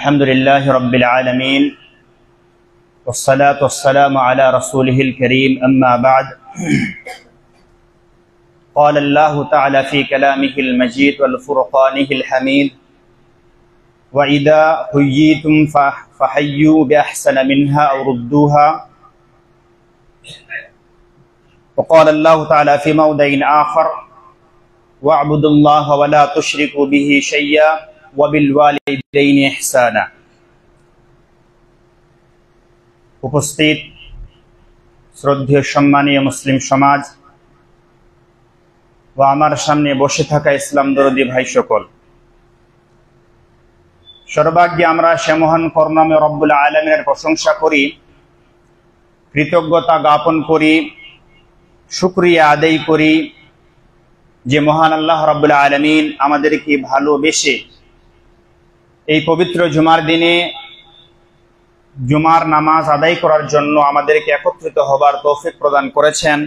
الحمد لله رب العالمين والصلاة والسلام على رسوله الكريم أما بعد قال الله تعالى في كلامه المجيد والفرقانه الحميد وإذا حييتم فحيوا بأحسن منها أو ردوها وقال الله تعالى في موضع آخر واعبدوا الله ولا تشركوا به شيئا وبالوالدين إحسانا। উপস্থিত শ্রদ্ধেয় সম্মানীয় মুসলিম সমাজ ও আমার সামনে বসে থাকা ইসলাম দরদি ভাই সকল, সর্বাগ্যে আমরা সে মহান করুণাময় রব্বুল আলামিনের প্রশংসা করি, কৃতজ্ঞতা জ্ঞাপন করি, শুকরিয়া আদায় করি যে মহান আল্লাহ রব্বুল আলামিন আমাদেরকে ভালোবেসে এই পবিত্র জুমার দিনে জুমার নামাজ আদায় করার জন্য আমাদেরকে একত্রিত হবার তৌফিক প্রদান করেছেন।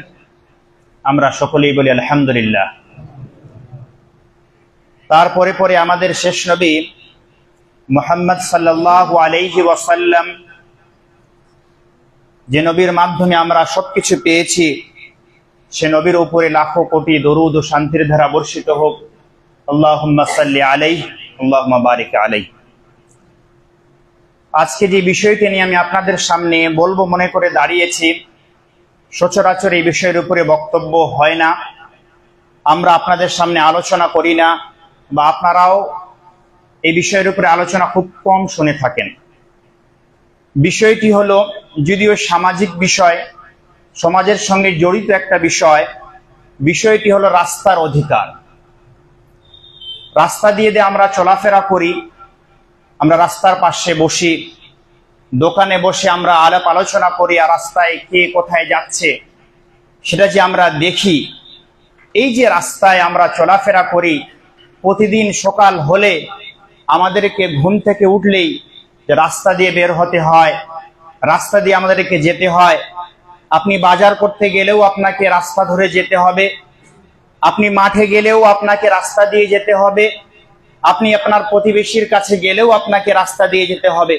আমরা সকলেই বলি আলহামদুলিল্লাহ। তারপরে পরে আমাদের শেষ নবী মুহাম্মদ সাল্লাল্লাহু আলাইহি ওয়াসাল্লাম, যে নবীর মাধ্যমে আমরা সবকিছু পেয়েছি, সে নবীর উপরে লাখো কোটি দরুদ ও শান্তির ধারা বর্ষিত হোক। আল্লাহুম্মা সাল্লি আলাইহি আল্লাহুম্মা বারিক আলাইহি। আজকে যে বিষয়টি নিয়ে আমি আপনাদের সামনে বলবো মনে করে দাঁড়িয়েছি, সচরাচর এই বিষয়ের উপরে বক্তব্য হয় না, আমরা আপনাদের সামনে আলোচনা করি না, বা আপনারাও এই বিষয়ের উপরে আলোচনা খুব কম শুনে থাকেন। বিষয়টি হলো, যদিও সামাজিক বিষয়, সমাজের সঙ্গে জড়িত একটা বিষয়, বিষয়টি হলো রাস্তার অধিকার। রাস্তা দিয়ে আমরা চলাফেরা করি, আমরা রাস্তার পাশে বসি, দোকানে বসে আমরা আলাপ আলোচনা করি, আর রাস্তায় কে কোথায় যাচ্ছে সেটা যে আমরা দেখি। এই যে রাস্তায় আমরা চলাফেরা করি, প্রতিদিন সকাল হলে আমাদেরকে ঘুম থেকে উঠলেই যে রাস্তা দিয়ে বের হতে হয়, রাস্তা দিয়ে আমাদেরকে যেতে হয়। আপনি বাজার করতে গেলেও আপনাকে রাস্তা ধরে যেতে হবে, আপনি মাঠে গেলেও আপনাকে রাস্তা দিয়ে যেতে হবে, আপনি আপনার প্রতিবেশীর কাছে গেলেও আপনাকে রাস্তা দিয়ে যেতে হবে।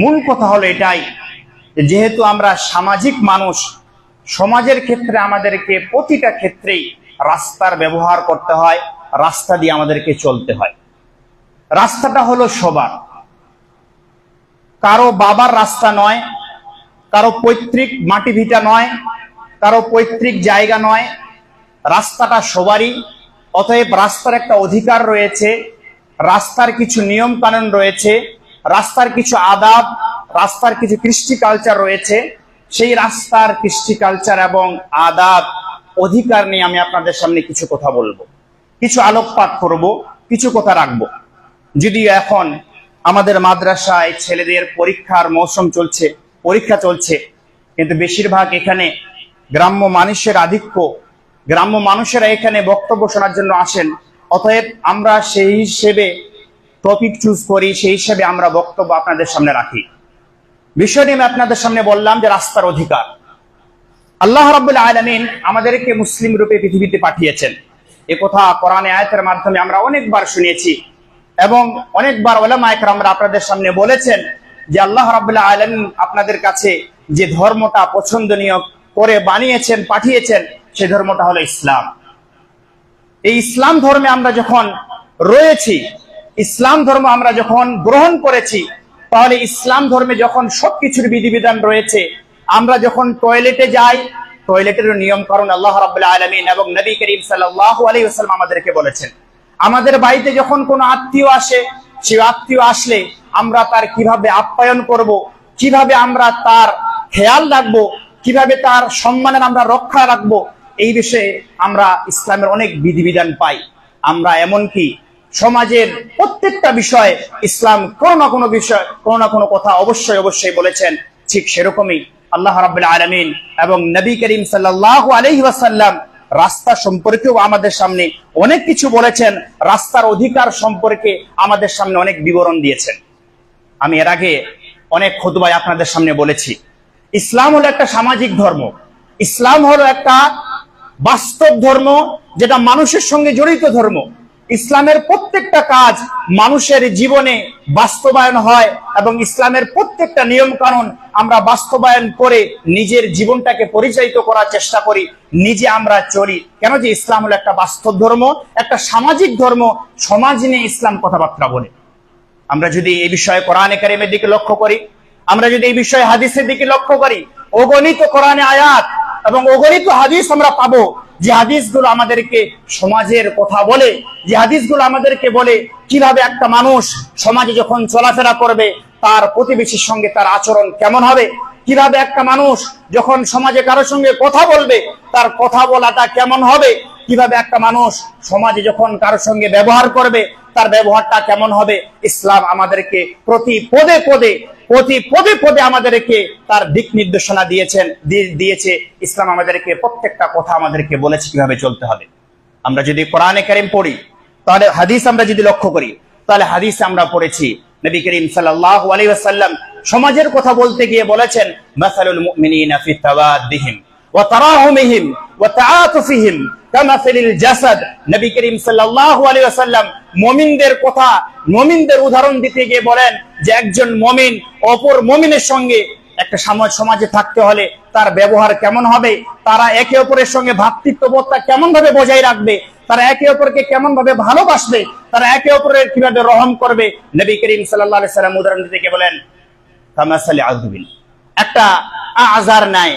মূল কথা হলো এটাই, যেহেতু আমরা সামাজিক মানুষ, সমাজের ক্ষেত্রে আমাদেরকে প্রতিটা ক্ষেত্রেই রাস্তার ব্যবহার করতে হয়, রাস্তা দিয়ে আমাদেরকে চলতে হয়। রাস্তাটা হলো সবার, কারো বাবার রাস্তা নয়, কারো পৈতৃক মাটি ভিটা নয়, কারো পৈতৃক জায়গা নয়, রাস্তাটা সবারই। অতএব রাস্তার একটা অধিকার রয়েছে, রাস্তার কিছু নিয়ম কানুন রয়েছে, রাস্তার কিছু আদাব, রাস্তার কিছু কৃষ্টি কালচার রয়েছে। সেই রাস্তার কৃষ্টি কালচার এবং আদাব অধিকার নিয়ে আমি আপনাদের সামনে কিছু কথা বলবো, কিছু আলোকপাত করব, কিছু কথা রাখবো। যদিও এখন আমাদের মাদ্রাসায় ছেলেদের পরীক্ষার মৌসুম চলছে, পরীক্ষা চলছে, কিন্তু বেশিরভাগ এখানে গ্রাম্য মানুষের আধিক্য, গ্রাম্য মানুষেরা এখানে বক্তব্য শোনার জন্য আসেন। অতএব আমরা সেই হিসেবে টপিক চুজ করি, সেই হিসেবে আমরা বক্তব্য আপনাদের সামনে রাখি। বিষয়টি আমি আপনাদের সামনে বললাম যে রাস্তার অধিকার। আল্লাহ রাব্বুল আলামিন আমাদেরকে মুসলিম রূপে পৃথিবীতে পাঠিয়েছেন। এ কথা কোরআনে আয়াতের মাধ্যমে আমরা অনেকবার শুনেছি, এবং অনেকবার উলামা ইকরামরা আপনাদের সামনে বলেছেন যে আল্লাহ রাব্বুল আলামিন আপনাদের কাছে যে ধর্মটা পছন্দনীয় করে বানিয়েছেন, পাঠিয়েছেন, সে ধর্মটা হলো ইসলাম। এই ইসলাম ধর্মে আমরা যখন রয়েছি, ইসলাম ধর্ম আমরা যখন গ্রহণ করেছি, তাহলে ইসলাম ধর্মে যখন সবকিছুর বিধিবিধান রয়েছে, আমরা যখন টয়লেটে যাই, টয়লেটের নিয়ম কারণ আল্লাহ রাব্বুল আলামিন এবং নবী করিম সাল্লাল্লাহু আলাইহি ওয়াসাল্লাম আমাদেরকে বলেছেন। আমাদের বাড়িতে যখন কোনো আত্মীয় আসে, সেই আত্মীয় আসলে আমরা তার কিভাবে আপ্যায়ন করব, কিভাবে আমরা তার খেয়াল রাখবো, কিভাবে তার সম্মানের আমরা রক্ষা রাখবো, এই বিষয়ে আমরা ইসলামের অনেক বিধিবিধান পাই। আমরা এমনকি সমাজের প্রত্যেকটা বিষয়ে ইসলাম কোনো না কোনো বিষয়, কোনো না কোনো কথা অবশ্যই অবশ্যই বলেছেন। ঠিক সেরকমই আল্লাহ রাব্বুল আলামিন এবং নবী করিম সাল্লাল্লাহু আলাইহি ওয়াসাল্লাম রাস্তা সম্পর্কেও আমাদের সামনে অনেক কিছু বলেছেন, রাস্তার অধিকার সম্পর্কে আমাদের সামনে অনেক বিবরণ দিয়েছেন। আমি এর আগে অনেক খুতবায় আপনাদের সামনে বলেছি, ইসলাম হলো একটা সামাজিক ধর্ম, ইসলাম হলো একটা বাস্তব ধর্ম, যেটা মানুষের সঙ্গে জড়িত ধর্ম। ইসলামের প্রত্যেকটা কাজ মানুষের জীবনে বাস্তবায়ন হয় এবং ইসলামের প্রত্যেকটা নিয়ম কানুন আমরা বাস্তবায়ন করে নিজের জীবনটাকে পরিচালিত করার চেষ্টা করি, নিজে আমরা চলি। কেন যে ইসলাম হলো একটা বাস্তব ধর্ম, একটা সামাজিক ধর্ম, সমাজ নিয়ে ইসলাম কথাবার্তা বলে। আমরা যদি এই বিষয়ে কোরআনে কারিমের দিকে লক্ষ্য করি, আমরা যদি এই বিষয়ে হাদিসের দিকে লক্ষ্য করি, অগণিত কোরআনে আয়াত এবং অগণিত হাদিস আমরা পাবো, যে হাদিসগুলো আমাদেরকে সমাজের কথা বলে, যে হাদিসগুলো আমাদেরকে বলে কিভাবে একটা মানুষ সমাজে যখন চলাফেরা করবে তার প্রতিবেশীর সঙ্গে তার আচরণ কেমন হবে, কিভাবে একটা মানুষ যখন সমাজে কারোর সঙ্গে কথা বলবে তার কথা বলাটা কেমন হবে, কিভাবে একটা মানুষ সমাজে যখন কারোর সঙ্গে ব্যবহার করবে তার ব্যবহারটা কেমন হবে। ইসলাম আমাদেরকে প্রতি পদে পদে আমাদেরকে তার দিক নির্দেশনা দিয়েছে। ইসলাম আমাদেরকে প্রত্যেকটা কথা আমাদেরকে বলেছে কিভাবে চলতে হবে। আমরা যদি কোরআনে কারিম পড়ি, তাহলে হাদিস আমরা যদি লক্ষ্য করি, তাহলে হাদিসে আমরা পড়েছি নবী করিম সাল্লাল্লাহু আলাইহি ওয়াসাল্লাম সমাজের কথা বলতে গিয়ে বলেছেন, মাসালুল মুমিনিনা ফি তাওয়াদ্দিহিম ওয়া তারাহুমিহিম ওয়া তাআতুফিহিম কামাসালিল জাসাদ। নবী করিম সাল্লাল্লাহু আলাইহি ওয়াসাল্লাম মুমিনদের উদাহরণ দিতে গিয়ে বলেন যে একজন মুমিন অপর মুমিনের সঙ্গে একটা সমাজে থাকতে হলে তার ব্যবহার কেমন হবে, তারা একে অপরের সঙ্গে ভ্রাতৃত্ববোধটা কেমন ভাবে বজায় রাখবে, তারা একে অপরকে কেমন ভাবে ভালোবাসবে, তারা একে অপরের কিভাবে রহম করবে। নবী করিম সাল্লাল্লাহু আলাইহি ওয়াসাল্লাম উদাহরণ দিতে গিয়ে বলেন, কামাসালি আযবিন, একটা আযার নাই,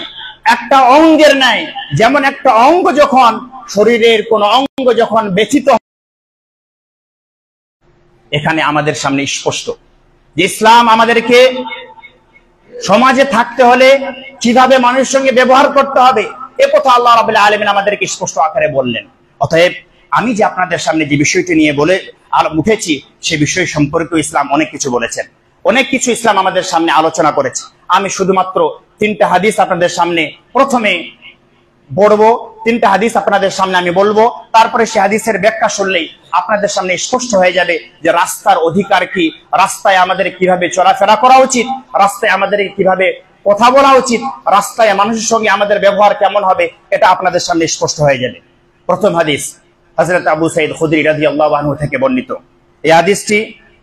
একটা অঙ্গের নাই। যেমন একটা অঙ্গ যখন শরীরের কোন অঙ্গ যখন ব্যথিত, এখানে আমাদের সামনে স্পষ্ট যে ইসলাম আমাদেরকে সমাজে থাকতে হলে কিভাবে মানুষের সঙ্গে ব্যবহার করতে হবে, এ কথা আল্লাহ রাব্বুল আলামিন আমাদেরকে স্পষ্ট আকারে বললেন। অতএব আমি যে আপনাদের সামনে যে বিষয়টি নিয়ে বলে উঠেছি, সে বিষয় সম্পর্কে ইসলাম অনেক কিছু বলেছেন, অনেক কিছু ইসলাম আমাদের সামনে আলোচনা করেছে। আমি শুধুমাত্র 3টা হাদিস আপনাদের সামনে প্রথমে পড়বো, 3টা হাদিস আপনাদের সামনে আমি বলবো, তারপরে সে হাদিসের ব্যাখ্যা শুনলেই আপনাদের সামনে স্পষ্ট হয়ে যাবে যে রাস্তার অধিকার কি, রাস্তায় আমাদের কিভাবে চলাফেরা করা উচিত, রাস্তায় আমাদের কিভাবে কথা বলা উচিত, রাস্তায় মানুষের সঙ্গে আমাদের ব্যবহার কেমন হবে, এটা আপনাদের সামনে স্পষ্ট হয়ে যাবে। প্রথম হাদিস হযরত আবু সাঈদ খুদরি রাদিয়াল্লাহু আনহু থেকে বর্ণিত। এই হাদিসটি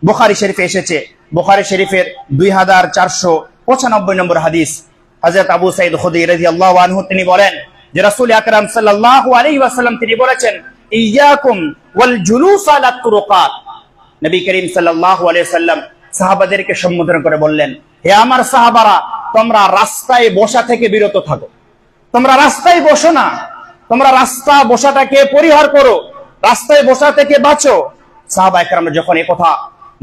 বুখারী শরীফে এসেছে, বুখারী শরীফের 2495 নম্বর হাদিস। হযরত আবু সাঈদ খুদরি রাদিয়াল্লাহু আনহু তিনি বলেন যে রাসূল আকরাম সাল্লাল্লাহু আলাইহি ওয়াসাল্লাম তিনি বলেছেন, ইয়াকুম ওয়াল জুলুস আলা তুরুকাত। নবী করিম সাল্লাল্লাহু আলাইহি ওয়াসাল্লাম সাহাবাদেরকে সম্বোধন করে বললেন, হে আমার সাহাবারা, তোমরা রাস্তায় বসা থেকে বিরত থাকো, তোমরা রাস্তায় বসো না, তোমরা রাস্তা বসাটাকে পরিহার করো, রাস্তায় বসা থেকে বাঁচো। সাহাবা একরামরা যখন এই কথা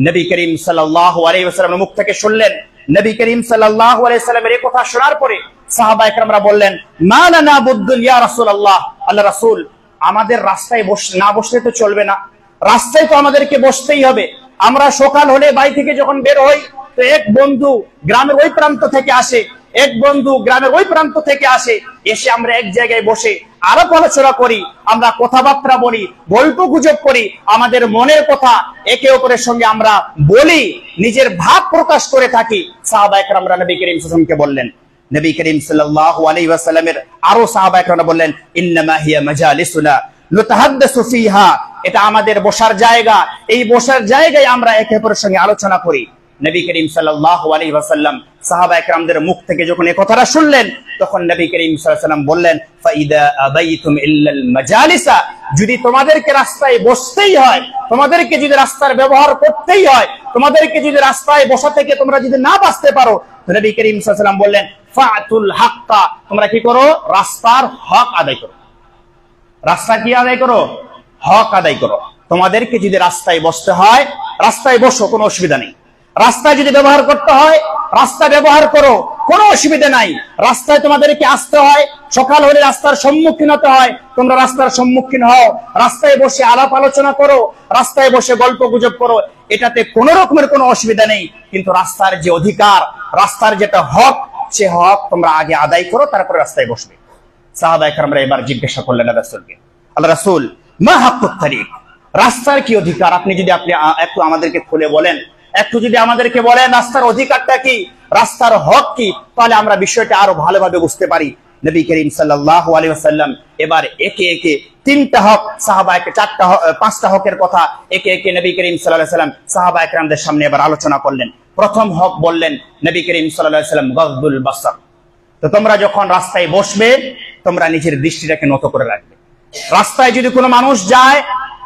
নবী করিম সাল্লাল্লাহু আলাইহি ওয়াসাল্লামের মুখ থেকে শুনলেন, নবী করিম সাল্লাল্লাহু আলাইহি ওয়াসাল্লামের এই কথা শোনার পরে সাহাবা একরামরা বললেন, মা লানা বুদ্দুন ইয়া রাসূলুল্লাহ, আল্লাহ রাসূল, আমাদের রাস্তায় না বসলে তো চলবে না, রাস্তায় তো আমাদেরকে বসতেই হবে। আমরা সকাল হলে বাড়ি থেকে যখন বের হই, তো এক বন্ধু গ্রামের ওই প্রান্ত থেকে আসে, এক বন্ধু গ্রামের ওই প্রান্ত থেকে আসে, এসে আমরা এক জায়গায় বসে আলাপ আলোচনা করি, আমরা কথাবার্তা বলি, গল্প গুজব করি, আমাদের মনের কথা একে অপরের সঙ্গে আমরা বলি, নিজের ভাব প্রকাশ করে থাকি। সাহাবা একরামরা নবী করিম সাল্লাল্লাহু আলাইহি ওয়াসাল্লামকে বললেন, নবী করিম সাল্লাল্লাহু আলাইহি ওয়াসাল্লামের আরো সাহাবা একরামরা বললেন, ইন্নামা হিয়া মাজালিসুনা নুতাহাদ্দাসু ফিহা, এটা আমাদের বসার জায়গা, এই বসার জায়গায় আমরা একে অপরের সঙ্গে আলোচনা করি। নবী করিম সাল্লাল্লাহু আলাইহি ওয়াসাল্লাম সাহাবা একরামদের মুখ থেকে যখন এই কথাটা শুনলেন, তখন নবী করিম সাল্লাল্লাহু আলাইহি ওয়াসাল্লাম বললেন, ফাইদা আবাইতুম ইল্লাল মাজালিসা, যদি তোমাদেরকে রাস্তায় বসতেই হয়, তোমাদেরকে যদি রাস্তার ব্যবহার করতেই হয়, তোমাদেরকে যদি রাস্তায় বসা থেকে তোমরা যদি না বাঁচতে পারো, তো নবী করিম সাল্লাল্লাহু আলাইহি ওয়াসাল্লাম বললেন, ফাতুল হাক্কা, তোমরা কি করো, রাস্তার হক আদায় করো। রাস্তা কি আদায় করো, হক আদায় করো। তোমাদেরকে যদি রাস্তায় বসতে হয়, রাস্তায় বসো, কোনো অসুবিধা নেই। রাস্তায় যদি ব্যবহার করতে হয়, রাস্তা ব্যবহার করো, কোনো অসুবিধা নাই। রাস্তায় তোমাদেরকে আসতে হয়, সকাল হলে রাস্তার সম্মুখীন হতে হয়, তোমরা রাস্তার সম্মুখীন হও। রাস্তায় বসে আলাপ আলোচনা করো, রাস্তায় বসে গল্প গুজব করো, এটাতে কোনো রকমের কোনো অসুবিধা নেই। কিন্তু রাস্তার যে অধিকার, রাস্তার যেটা হক, সে হক তোমরা আগে আদায় করো, তারপরে রাস্তায় বসবে। সাহাবা একরামরা এবার জিজ্ঞাসা করলেন রাসূলকে, আল্লাহ রাসূল, মা হাক্কুত তারিক, রাস্তার কি অধিকার? আপনি একটু আমাদেরকে খুলে বলেন, একটু যদি আমাদেরকে বলেন রাস্তার অধিকারটা কি, রাস্তার হক কি, তাহলে আমরা বিষয়টা আরো ভালোভাবে বুঝতে পারি। নবী করিম সাল্লাল্লাহু আলাইহি ওয়াসাল্লাম এবার একে একে তিনটা হক সাহাবায়ে চারটা পাঁচটা হকের কথা একে একে নবী করিম সাল্লাল্লাহু আলাইহি ওয়াসাল্লাম সাহাবায়ে কেরামদের সামনে এবার আলোচনা করলেন। প্রথম হক বললেন নবী করিম সাল্লাল্লাহু আলাইহি ওয়াসাল্লাম গযদুল বাসর। তো তোমরা যখন রাস্তায় বসবে তোমরা নিজের দৃষ্টিটাকে নত করে রাখবে। রাস্তায় যদি কোনো মানুষ যায়,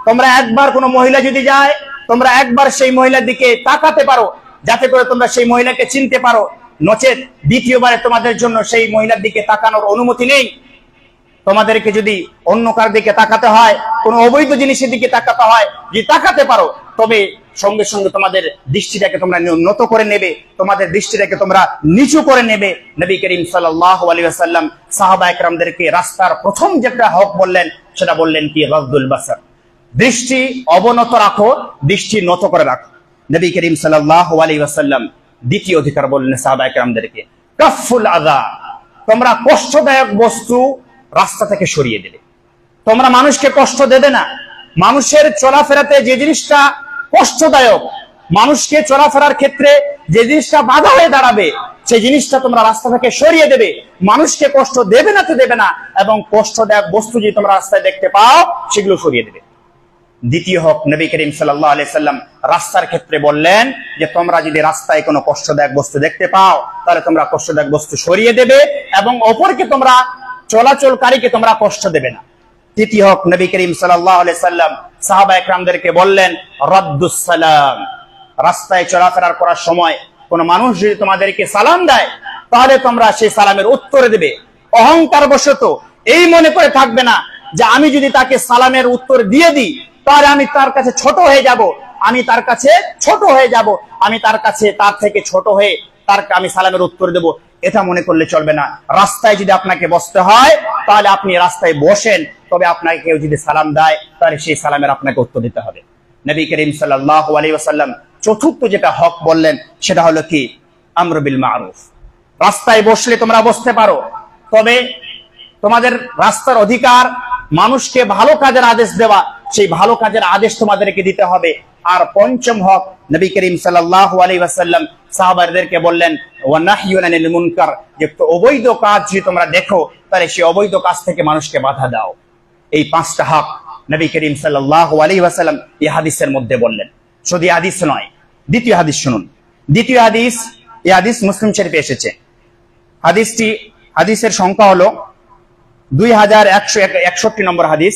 তোমরা একবার কোনো মহিলা যদি যায়, তোমরা একবার সেই মহিলার দিকে তাকাতে পারো, যাতে করে তোমরা সেই মহিলাকে চিনতে পারো। নচেত দ্বিতীয়বারে তোমাদের জন্য সেই মহিলার দিকে তাকানোর অনুমতি নেই। তোমাদেরকে যদি অন্য কার দিকে তাকাতে হয়, কোনো অবৈধ জিনিসের দিকে তাকাতে হয়, যদি তাকাতে পারো, তবে সঙ্গে সঙ্গে তোমাদের দৃষ্টিটাকে তোমরা নত করে নেবে, তোমাদের দৃষ্টিটাকে তোমরা নিচু করে নেবে। নবী করিম সাল্লাল্লাহু আলাইহি ওয়াসাল্লাম সাহাবায়ে কেরামদেরকে রাস্তার প্রথম যেটা হক বললেন সেটা বললেন কি গযদুল বাসর। দৃষ্টি অবনত রাখো, দৃষ্টি নত করে রাখো। নবী করিম সাল্লাল্লাহু আলাইহি ওয়াসাল্লাম দ্বিতীয় অধিকার বললেন সাহাবায়ে কেরামদেরকে কাফুল আযা। তোমরা কষ্টদায়ক বস্তু রাস্তা থেকে সরিয়ে দেবে। তোমরা মানুষকে কষ্ট দেবে না। মানুষের চলাফেরাতে যে জিনিসটা কষ্টদায়ক, মানুষকে চলাফেরার ক্ষেত্রে যে জিনিসটা বাধা হয়ে দাঁড়াবে, সেই জিনিসটা তোমরা রাস্তা থেকে সরিয়ে দেবে। মানুষকে কষ্ট দেবে না তো দেবে না, এবং কষ্টদায়ক বস্তু যদি তোমরা রাস্তায় দেখতে পাও সেগুলো সরিয়ে দেবে। দ্বিতীয় হক নবী করিম সাল্লাল্লাহু আলাইহি সাল্লাম রাস্তার ক্ষেত্রে বললেন যে তোমরা যদি রাস্তায় কোনো কষ্টদায়ক বস্তু দেখতে পাও তাহলে তোমরা কষ্টদায়ক বস্তু সরিয়ে দেবে এবং অপরকে তোমরা চলাচলকারীকে তোমরা কষ্ট দেবে না। তৃতীয় হক নবী করিম সাল্লাল্লাহু আলাইহি সাল্লাম সাহাবায়ে কেরামদেরকে বললেন রাদ্দুস সালাম। রাস্তায় চলাফেরা করার সময় কোন মানুষ যদি তোমাদেরকে সালাম দেয় তাহলে তোমরা সেই সালামের উত্তর দেবে। অহংকার বশত এই মনে করে থাকবে না যে আমি যদি তাকে সালামের উত্তর দিয়ে দিই তাহলে আমি তার কাছে ছোট হয়ে যাব, আমি তার কাছে ছোট হয়ে যাব, আমি তার কাছে তার থেকে ছোট হয়ে আমি সালামের উত্তর দেব, এটা মনে করলে চলবে না। রাস্তায় যদি আপনাকে বসতে হয় তাহলে আপনি রাস্তায় বসেন, তবে আপনাকে কেউ যদি সালাম দেয় তাহলে সেই সালামের আপনাকে উত্তর দিতে হবে। নবী করিম সাল্লাল্লাহু আলাইহি ওয়াসাল্লাম চতুর্থ যেটা হক বললেন সেটা হলো কি আমর বিল মারুফ। রাস্তায় বসলে তোমরা বসতে পারো, তবে তোমাদের রাস্তার অধিকার মানুষকে ভালো কাজের আদেশ দেওয়া, সেই ভালো কাজের আদেশ তোমাদেরকে দিতে হবে। আর পঞ্চম হক নবী করিম সাল্লাল্লাহু আলাইহি ওয়াসাল্লাম সাহাবাদেরকে বললেন ওয়া নাহয়ুন আনিল মুনকার, যে অবৈধ কাজ যদি তোমরা দেখো তাহলে সেই অবৈধ কাজ থেকে মানুষকে বাধা দাও। এই পাঁচটা হক নবী করিম সাল্লাল্লাহু আলাইহি ওয়াসাল্লাম এই হাদিসের মধ্যে বললেন। শুধু হাদিস নয়, দ্বিতীয় হাদিস শুনুন। দ্বিতীয় হাদিস, এই হাদিস মুসলিম শরীফে এসেছে। হাদিসের সংখ্যা হলো 2161 নম্বর হাদিস।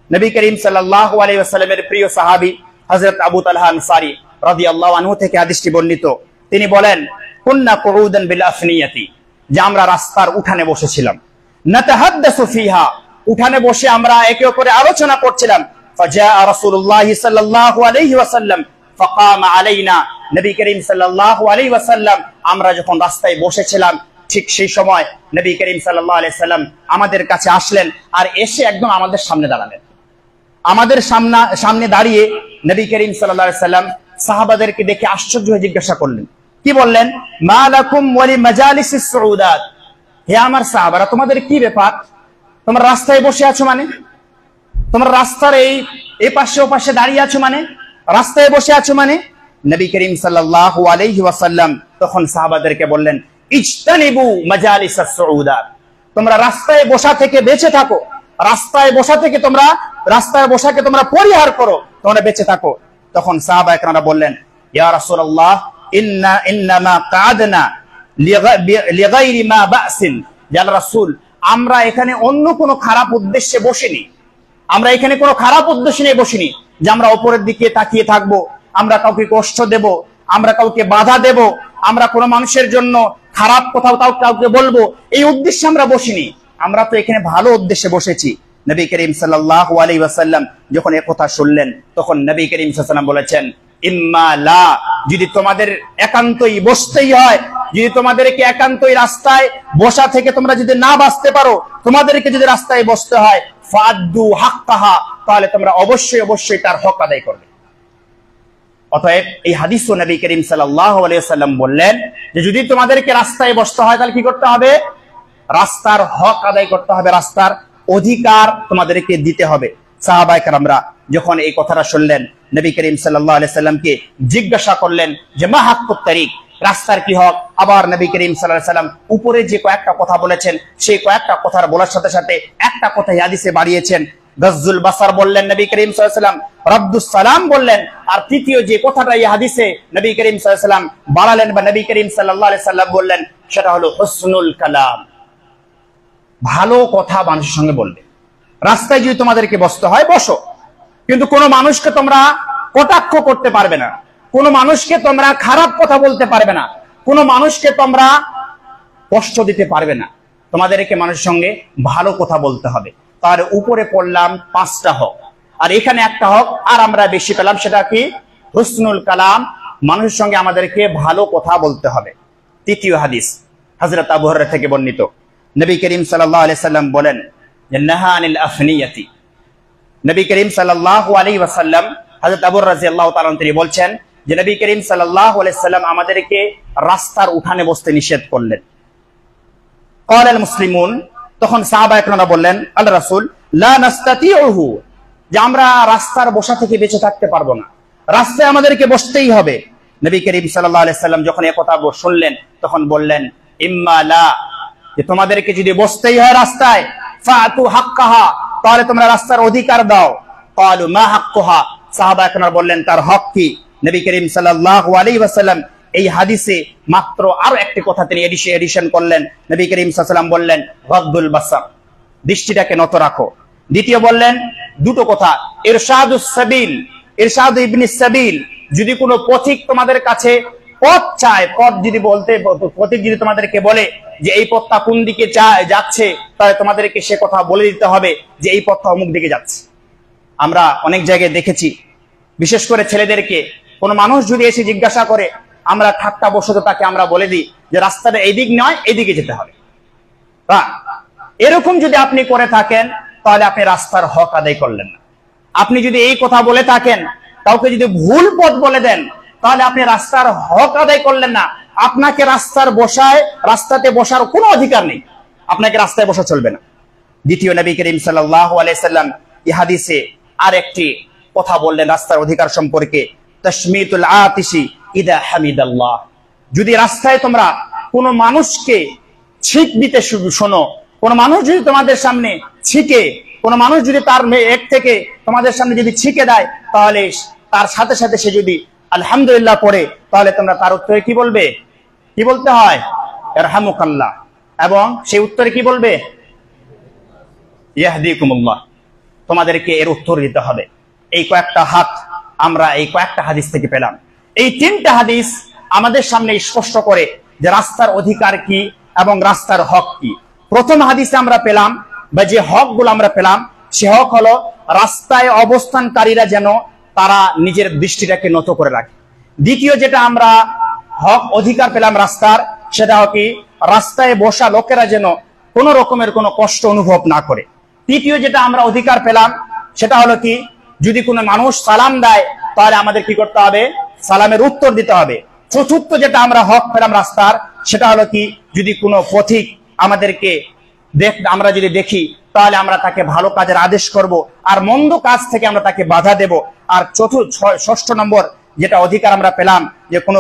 নবী করিম সাল্লাল্লাহু আলাইহি ওয়াসাল্লামের প্রিয় সাহাবী হযরত আবু তালহা আনসারী রাদিয়াল্লাহু আনহু থেকে হাদিসটি বর্ণিত। তিনি বলেন কুন্না কুউদান বিল আফনিয়াতি, যে আমরা রাস্তার উঠানে বসেছিলাম। নাতাহাদ্দাসু ফিহা, উঠানে বসে আমরা একে অপরে আলোচনা করছিলাম। ফাজা রাসূলুল্লাহ সাল্লাল্লাহু আলাইহি ওয়াসাল্লাম ফাকামা আলাইনা, নবী করিম সাল্লাল্লাহু আলাইহি ওয়াসাল্লাম আমরা যখন রাস্তায় বসেছিলাম ঠিক সেই সময় নবী করিম সাল্লাল্লাহু আলাইহি ওয়াসাল্লাম আমাদের কাছে আসলেন আর এসে একদম আমাদের সামনে দাঁড়ালেন। আমাদের সামনে দাঁড়িয়ে নবী করিম সাল্লাল্লাহু আলাইহি ওয়াসাল্লাম সাহাবাদেরকে দেখে আশ্চর্য হয়ে জিজ্ঞাসা করলেন, কি বললেন? মা লাকুম ওয়া লি মাজালিসিস সুউদাত, হে আমার সাহাবারা তোমাদের কি ব্যাপার? তোমরা রাস্তায় বসে আছো মানে, তোমরা রাস্তার এই পাশে ও পাশে দাঁড়িয়ে আছো মানে, রাস্তায় বসে আছো মানে। নবী করিম সাল্লাল্লাহু আলাইহি ওয়াসাল্লাম তখন সাহাবাদেরকে বললেন ইজতানিবু মাজালিসাস সুউদাত, তোমরা রাস্তায় বসা থেকে বেঁচে থাকো, রাস্তায় বসা থেকে তোমরা রাস্তায় বসাকে তোমরা পরিহার করো, তোমরা বেঁচে থাকো। তখন সাহাবায়ে কেরামরা বললেন ইয়া রাসূলুল্লাহ ইন্নামা কাদনা লিগাইরি মা বাসিন, ইয়া রাসূল আমরা এখানে অন্য কোনো খারাপ উদ্দেশ্যে বসিনি, আমরা এখানে কোনো খারাপ উদ্দেশ্য নিয়ে বসিনি যে আমরা উপরের দিকে তাকিয়ে থাকবো, আমরা কাউকে কষ্ট দেব, আমরা কাউকে বাধা দেব, আমরা কোনো মানুষের জন্য খারাপ কোথাও কাউকে বলবো, এই উদ্দেশ্যে আমরা বসিনি, আমরা তো এখানে ভালো উদ্দেশ্যে বসেছি। নবী করিম সাল্লাল্লাহু আলাইহি ওয়াসাল্লাম যখন এই কথা শুনলেন তখন নবী করিম সাল্লাল্লাহু আলাইহি ওয়াসাল্লাম বলেছেন ইম্মা লা, যদি তোমাদের একান্তই বসতেই হয়, যদি তোমাদেরকে একান্তই রাস্তায় বসা থেকে তোমরা যদি না বাঁচতে পারো, তোমাদেরকে যদি রাস্তায় বসতে হয় ফাদ্দু হাক্কাহা, তাহলে তোমরা অবশ্যই তার হক আদায় করবে। অতএব এই হাদিসও নবী করিম সাল্লাল্লাহু আলাইহি ওয়াসাল্লাম বললেন যে যদি তোমাদেরকে রাস্তায় বসতে হয় তাহলে কি করতে হবে? রাস্তার হক আদায় করতে হবে, রাস্তার অধিকার তোমাদেরকে দিতে হবে। সাহাবায়ে কেরামরা যখন এই কথাটা শুনলেন নবী করিম সাল্লাল্লাহু আলাইহি ওয়াসাল্লামকে জিজ্ঞাসা করলেন যে মা হাক্কুত তারিক, রাস্তার কি হক? আবার নবী করিম সাল্লাল্লাহু আলাইহি সাল্লাম উপরে যে কয়েকটা কথা বলেছেন সেই কয়েকটা কথার বলার সাথে সাথে একটা কথা হাদিসে বাড়িয়েছেন। গজ্জুল বাসার বললেন নবী করিম সাল্লাল্লাহু আলাইহি সাল্লাম, রাদ্দুস সালাম বললেন, আর তৃতীয় যে কথাটা এই হাদিসে নবী করিম সাল্লাল্লাহু আলাইহি সাল্লাম বাড়ালেন বা নবী করিম সাল্লাল্লাহু আলাইহি সাল্লাম বললেন, সেটা হলো হুসনুল কালাম, ভালো কথা মানুষের সঙ্গে বলবে। রাস্তায় যদি তোমাদেরকে বসতে হয় বসো, কিন্তু কোনো মানুষকে তোমরা কটাক্ষ করতে পারবে না, কোনো মানুষকে তোমরা খারাপ কথা বলতে পারবে না, কোনো মানুষকে তোমরা কষ্ট দিতে পারবে না, তোমাদেরকে মানুষের সঙ্গে ভালো কথা বলতে হবে। তার উপরে পড়লাম 5টা হক, আর এখানে একটা হক আর আমরা বেশি পেলাম, সেটা কি? হুসনুল কালাম, মানুষের সঙ্গে আমাদেরকে ভালো কথা বলতে হবে। তৃতীয় হাদিস হযরত আবু হুরায়রা থেকে বর্ণিত, নবী করিম সাল্লাল্লাহু আলাইহি সাল্লাম বলেন যে নাহা আনিল আফনিয়াতি। নবী করিম সাল্লাল্লাহু আলাইহি ওয়াসাল্লাম হযরত আবু হুরায়রা রাদিয়াল্লাহু তাআলা তিনি বলছেন যে নবী করিম সাল্লাল্লাহু আলাইহি সাল্লাম আমাদেরকে রাস্তার উঠানে বসতে নিষেধ করলেন। ক্বাল আল মুসলিমুন, তখন সাহাবা একরামরা বললেন, আল্লাহ রাসূল, লা নাস্তাতিউহু, যে আমরা রাস্তার বসা থেকে বেঁচে থাকতে পারবো না, রাস্তায় আমাদেরকে বসতেই হবে। নবী করিম সাল্লাল্লাহু আলাইহি সাল্লাম যখন এই কথা শুনলেন তখন বললেন, ইম্মা লা, যে তোমাদেরকে যদি বসতেই হয় রাস্তায়, ফাতু হাক্কাহা, তাহলে তোমরা রাস্তার অধিকার দাও। ক্বালু মা হাক্কুহা, সাহাবা একরামরা বললেন তার হক কি? নবী করিম সাল্লাল্লাহু আলাইহি ওয়াসাল্লাম এই হাদিসে মাত্র আরো একটি কথা তিনি এডিশন করলেন। নবী করিম সাল্লাল্লাহু আলাইহি ওয়াসাল্লাম বললেন গাদ্দুল বাসার, দৃষ্টিটাকে নত রাখো। দ্বিতীয় বললেন দুটো কথা, ইরশাদুস সাবিল, ইরশাদু ইবনিস সাবিল, যদি কোনো পথিক তোমাদের কাছে পথ চায়, পথিক যদি তোমাদেরকে বলে যে এই পথটা কোন দিকে যাচ্ছে, তাহলে তোমাদেরকে সে কথা বলে দিতে হবে যে এই পথটা অমুক দিকে যাচ্ছে। আমরা অনেক জায়গায় দেখেছি, বিশেষ করে ছেলেদেরকে কোন মানুষ যদি এসে জিজ্ঞাসা করে, আমরা ঠাট্টা বসত তাকে আমরা বলে দিই যে রাস্তাটা এইদিক নয়, এইদিকে যেতে হবে। এরকম যদি আপনি করে থাকেন তাহলে আপনি রাস্তার হক আদায় করলেন না। আপনি যদি এই কথা বলে থাকেন, কাউকে যদি ভুল পথ বলে দেন, তাহলে আপনি রাস্তার হক আদায় করলেন না। আপনাকে রাস্তাতে বসার কোনো অধিকার নেই, আপনাকে রাস্তায় বসা চলবে না। দ্বিতীয়, নবী করিম সাল্লাল্লাহু আলাইহি সাল্লাম এই হাদিসে আর একটি কথা বললেন রাস্তার অধিকার সম্পর্কে, তাশমিতুল আতিশি ইদা হামিদাল্লাহ, যদি রাস্তায় তোমরা কোনো মানুষকে ছিক দিতে শোনো, কোন মানুষ যদি তোমাদের সামনে ছিকে, কোন মানুষ যদি তার এক থেকে তোমাদের সামনে যদি ছিকে দেয়, তাহলে তার সাথে সাথে সে যদি আলহামদুলিল্লাহ পড়ে, তাহলে তোমরা তার উত্তরে কি বলবে? কি বলতে হয়? ইরহামুকাল্লাহ। এবং সেই উত্তরে কি বলবে? ইয়াহদিকুমুল্লাহ। তোমাদেরকে এর উত্তর দিতে হবে। এই কয়েকটা হাত আমরা এই কয়েকটা হাদিস থেকে পেলাম। এই 3টা হাদিস আমাদের সামনে স্পষ্ট করে যে রাস্তার অধিকার কি এবং রাস্তার হক কি। প্রথম হাদিসে আমরা পেলাম, বা যে হকগুলো আমরা পেলাম, সে হক হলো রাস্তায় অবস্থানকারীরা যেন তারা নিজের দৃষ্টিটাকে নত করে রাখে। দ্বিতীয় যেটা আমরা হক অধিকার পেলাম রাস্তার, সেটা হলো কি রাস্তায় বসা লোকেরা যেন কোনো রকমের কোনো কষ্ট অনুভব না করে। তৃতীয় যেটা আমরা অধিকার পেলাম সেটা হলো কি, যদি কোনো মানুষ সালাম দেয় তাহলে আমাদের কি করতে হবে? সালামের উত্তর দিতে হবে। চতুর্থ যেটা আমরা হক পেলাম রাস্তার, সেটা হলো কি, যদি কোনো পথিক আমাদেরকে আমরা যদি দেখি তাহলে আমরা তাকে ভালো কাজের আদেশ করব, আর মন্দ কাজ থেকে আমরা তাকে বাধা দেব। আর ষষ্ঠ নম্বর যেটা অধিকার আমরা পেলাম, যে কোনো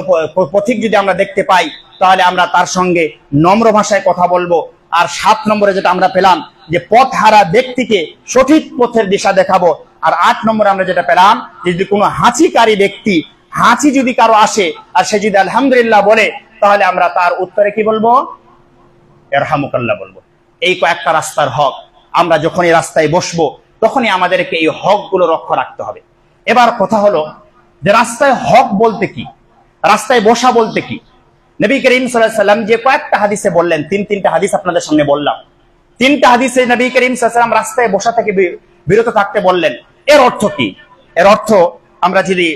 পথিক যদি আমরা দেখতে পাই তাহলে আমরা তার সঙ্গে নম্র ভাষায় কথা বলবো। আর 7 নম্বরে যেটা আমরা পেলাম, যে পথ হারা ব্যক্তিকে সঠিক পথের দিশা দেখাবো। আর 8 নম্বরে আমরা যেটা পেলাম, যদি কোনো হাঁচিকারী ব্যক্তি, হাঁচি যদি কারো আসে আর সে যদি আলহামদুলিল্লাহ বলে, তাহলে আমরা তার উত্তরে কি বলবো? ইরহামুকাল্লাহ বলবো। এই কয়েকটা রাস্তার হক, আমরা যখন এই রাস্তায় বসবো তখনই আমাদেরকে এই হকগুলো রক্ষা রাখতে হবে। এবার কথা হলো যে রাস্তায় হক বলতে কি, রাস্তায় বসা বলতে কি। নবী করিম সাল্লাল্লাহু আলাইহি সাল্লাম যে কয়েকটা হাদিসে বললেন, 3টা হাদিস আপনাদের সামনে বললাম। 3টা হাদিসে নবী করিম সাল্লাল্লাহু আলাইহি সাল্লাম রাস্তায় বসা থেকে বিরত থাকতে বললেন। এর অর্থ কি? এর অর্থ আমরা যদি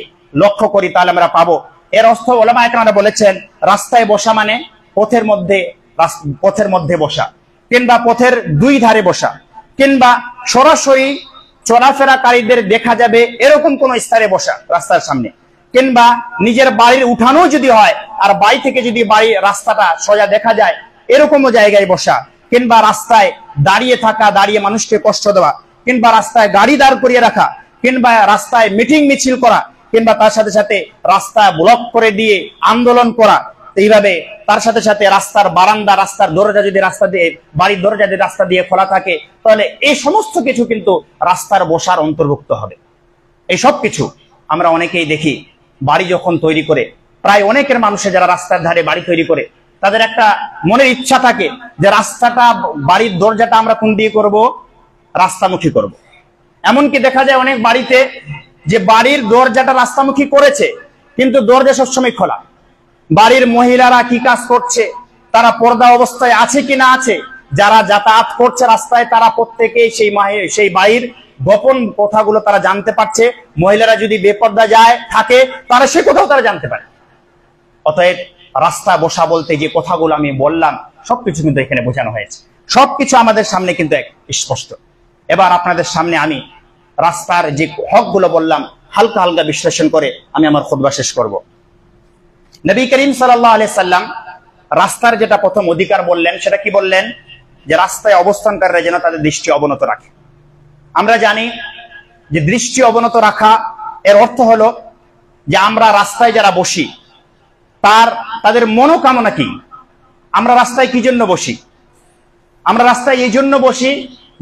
লক্ষ্য করি তাহলে আমরা পাবো, এর অর্থ উলামা একরামরা বলেছেন, রাস্তায় বসা মানে পথের মধ্যে বসা, কিংবা পথের 2 ধারে বসা, কিংবা সরাসরি চলাফেরাকারীদের দেখা যাবে এরকম কোন স্থানে বসা রাস্তার সামনে, কিংবা নিজের বাড়ির উঠানো যদি হয় আর বাড়ি থেকে যদি রাস্তাটা সোজা দেখা যায় এরকমও জায়গায় বসা, কিংবা রাস্তায় দাঁড়িয়ে থাকা, দাঁড়িয়ে মানুষকে কষ্ট দেওয়া, কিংবা রাস্তায় গাড়ি দাঁড় করিয়ে রাখা, কিংবা রাস্তায় মিটিং মিছিল করা, কিংবা তার সাথে সাথে রাস্তা ব্লক করে দিয়ে আন্দোলন করা, এইভাবে তার সাথে সাথে রাস্তার বারান্দা, রাস্তার দরজা যদি রাস্তা দিয়ে, বাড়ির দরজা যদি রাস্তা দিয়ে খোলা থাকে, তাহলে এই সমস্ত কিছু কিন্তু রাস্তার বসার অন্তর্ভুক্ত হবে। এই সব কিছু আমরা অনেকেই দেখি বাড়ি যখন তৈরি করে, প্রায় অনেকের মানুষের যারা রাস্তার ধারে বাড়ি তৈরি করে, তাদের একটা মনের ইচ্ছা থাকে যে রাস্তাটা, বাড়ির দরজাটা আমরা কোন দিয়ে করব? রাস্তামুখী করব। এমনকি দেখা যায় অনেক বাড়িতে যে বাড়ির দরজাটা রাস্তামুখী করেছে, কিন্তু দরজা সবসময় খোলা। বাড়ির মহিলারা কি কাজ করছে, তারা পর্দা অবস্থায় আছে কি না আছে, যারা যাতায়াত করছে রাস্তায়, তারা প্রত্যেকেই সেই বাড়ির গোপন কথাগুলো তারা জানতে পারছে। মহিলারা যদি বেপর্দা যায় থাকে, তারা সে কথাও তারা জানতে পারে। অতএব রাস্তা বসা বলতে যে কথাগুলো আমি বললাম, সবকিছু কিন্তু এখানে বোঝানো হয়েছে। সবকিছু আমাদের সামনে কিন্তু স্পষ্ট। এবার আপনাদের সামনে আমি রাস্তার যে হকগুলো বললাম, হালকা হালকা বিশ্লেষণ করে আমি আমার খুতবা শেষ করব। নবী করিম সাল্লাল্লাহু আলাইহি সাল্লাম রাস্তার যেটা প্রথম অধিকার বললেন, সেটা কি বললেন? যে রাস্তায় অবস্থানকারীরা যেন তাদের দৃষ্টি অবনত রাখে। আমরা জানি যে দৃষ্টি অবনত রাখা এর অর্থ হলো যে আমরা রাস্তায় যারা বসি, তাদের মনোকামনা কি? আমরা রাস্তায় কি জন্য বসি? আমরা রাস্তায় এই জন্য বসি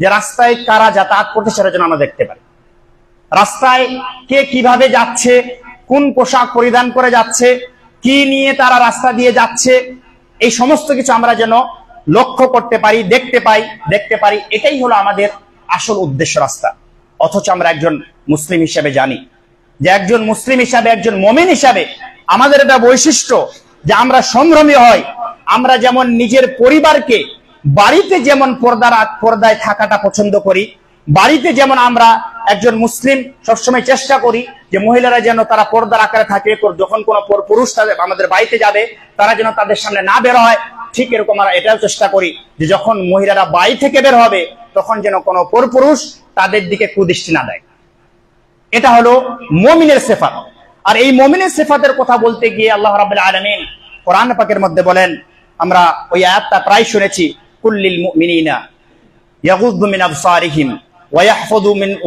যে রাস্তায় কারা যাতায়াত করতে সেটা যেন আমরা দেখতে পারি। রাস্তায় কে কিভাবে যাচ্ছে, কোন পোশাক পরিধান করে যাচ্ছে, কি নিয়ে তারা রাস্তা দিয়ে যাচ্ছে, এই সমস্ত কিছু আমরা যেন লক্ষ্য করতে পারি, দেখতে পারি। এটাই হলো আমাদের আসল উদ্দেশ্য রাস্তা। অথচ আমরা একজন মুসলিম হিসেবে জানি যে একজন মুসলিম হিসাবে, একজন মুমিন হিসাবে আমাদের এটা বৈশিষ্ট্য যে আমরা সম্ভ্রমী হই। আমরা যেমন নিজের পরিবারকে বাড়িতে যেমন পর্দায় থাকাটা পছন্দ করি, বাড়িতে যেমন আমরা একজন মুসলিম সবসময় চেষ্টা করি যে মহিলারা যেন তারা পর্দার আকারে থাকে, যখন কোনো পুরুষ আমাদের বাড়িতে যাবে তারা যেন তাদের সামনে না বের হয়, ঠিক এরকম আমরা এটাও চেষ্টা করি যে যখন মহিলারা বাড়ি থেকে বের হবে তখন যেন কোনো পরপুরুষ তাদের দিকে কুদৃষ্টি না দেয়। এটা হলো মুমিনের সিফাত। আর এই মুমিনের সিফাতের কথা বলতে গিয়ে আল্লাহ রাব্বুল আলামিন কোরআন পাকের মধ্যে বলেন, আমরা ওই আয়াতটা প্রায় শুনেছি, কুল্লিল মুমিনিনা ইয়াগুযু মিন আবসারিহিম ওয়া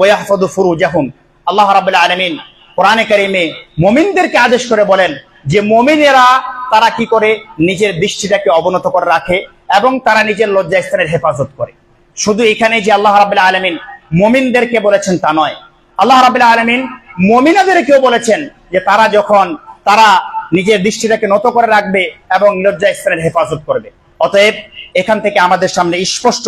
ইয়াহফাযু ফুরুজাহুম। আল্লাহ রাব্বুল আলামিন কোরআনে কারীমে মুমিনদেরকে আদেশ করে বলেন যে মুমিনেরা তারা কি করে? নিজের দৃষ্টিটাকে অবনত করে রাখে এবং তারা নিজের লজ্জাস্থানের হেফাজত করে। শুধু এখানে যে আল্লাহ রাব্বুল আলামিন মুমিনদেরকে বলেছেন তা নয়, আল্লাহ রাব্বুল আলামিন মুমিনাদেরকেও বলেছেন যে তারা নিজের দৃষ্টিটাকে নত করে রাখবে এবং লজ্জাস্থানের হেফাজত করবে। অতএব এখান থেকে আমাদের সামনে স্পষ্ট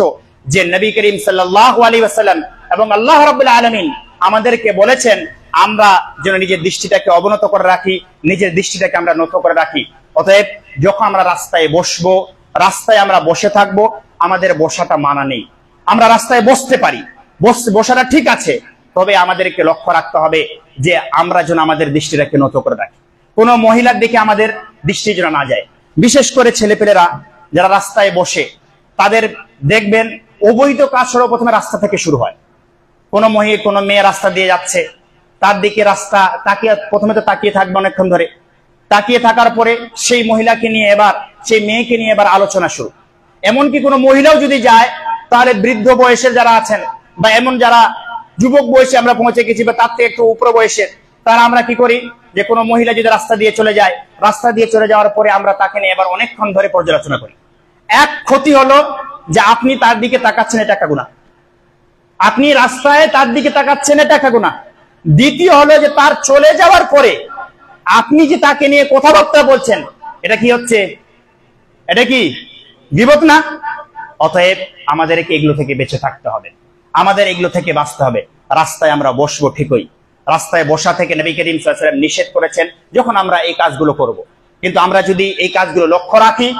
যে নবী করিম সাল্লাল্লাহু আলাইহি ওয়াসাল্লাম এবং আল্লাহ রাব্বুল আলামিন আমাদেরকে বলেছেন আমরা যেন নিজের দৃষ্টিটাকে অবনত করে রাখি, নিজের দৃষ্টিটাকে আমরা নত করে রাখি। অতএব যখন আমরা রাস্তায় বসবো, রাস্তায় আমরা বসে থাকবো, আমাদের বসাটা মানা নেই। আমরা রাস্তায় বসতে পারি, বসাটা ঠিক আছে, তবে আমাদেরকে লক্ষ্য রাখতে হবে যে আমরা যেন আমাদের দৃষ্টিটাকে নত করে রাখি, কোনো মহিলার দিকে আমাদের দৃষ্টি যেন না যায়। বিশেষ করে ছেলেপেলেরা যারা রাস্তায় বসে, তাদের দেখবেন অবৈধ কাজ সর্বপ্রথমে রাস্তা থেকে শুরু হয়। কোনো মেয়ে রাস্তা দিয়ে যাচ্ছে, তার দিকে রাস্তা প্রথমে তো তাকিয়ে থাকবে অনেকক্ষণ ধরে। তাকিয়ে থাকার পরে সেই মহিলাকে নিয়ে সেই মেয়েকে নিয়ে আলোচনা শুরু। এমনকি কোনো মহিলাও যদি যায়, তাহলে বৃদ্ধ বয়সের যারা আছেন বা এমন যারা যুবক বয়সে আমরা পৌঁছে গেছি বা তার থেকে একটু উপর বয়সের, তারা আমরা কি করি যে কোনো মহিলা যদি রাস্তা দিয়ে চলে যায়, রাস্তা দিয়ে চলে যাওয়ার পরে আমরা তাকে নিয়ে অনেকক্ষণ ধরে পর্যালোচনা করি। এক ক্ষতি হলো যে আপনি তার দিকে তাকাচ্ছেন, এটা একটা গুনাহ। আপনি রাস্তায় তার দিকে তাকাচ্ছেন, এটা একটা গুনাহ। দ্বিতীয় হলো যে তার চলে যাওয়ার পরে আপনি যে তাকে নিয়ে কথাবার্তা বলছেন, এটা কি হচ্ছে? এটা কি বিপদ না? অতএব আমাদেরকে এগুলো থেকে বেঁচে থাকতে হবে, আমাদের এগুলো থেকে বাঁচতে হবে। রাস্তায় আমরা বসবো ঠিকই, রাস্তায় বসা থেকে নবী করিম সাল্লাল্লাহু আলাইহি ওয়াসাল্লাম নিষেধ করেছেন যখন আমরা এই কাজগুলো করব। কিন্তু আমরা যদি এই কাজগুলো লক্ষ্য রাখি,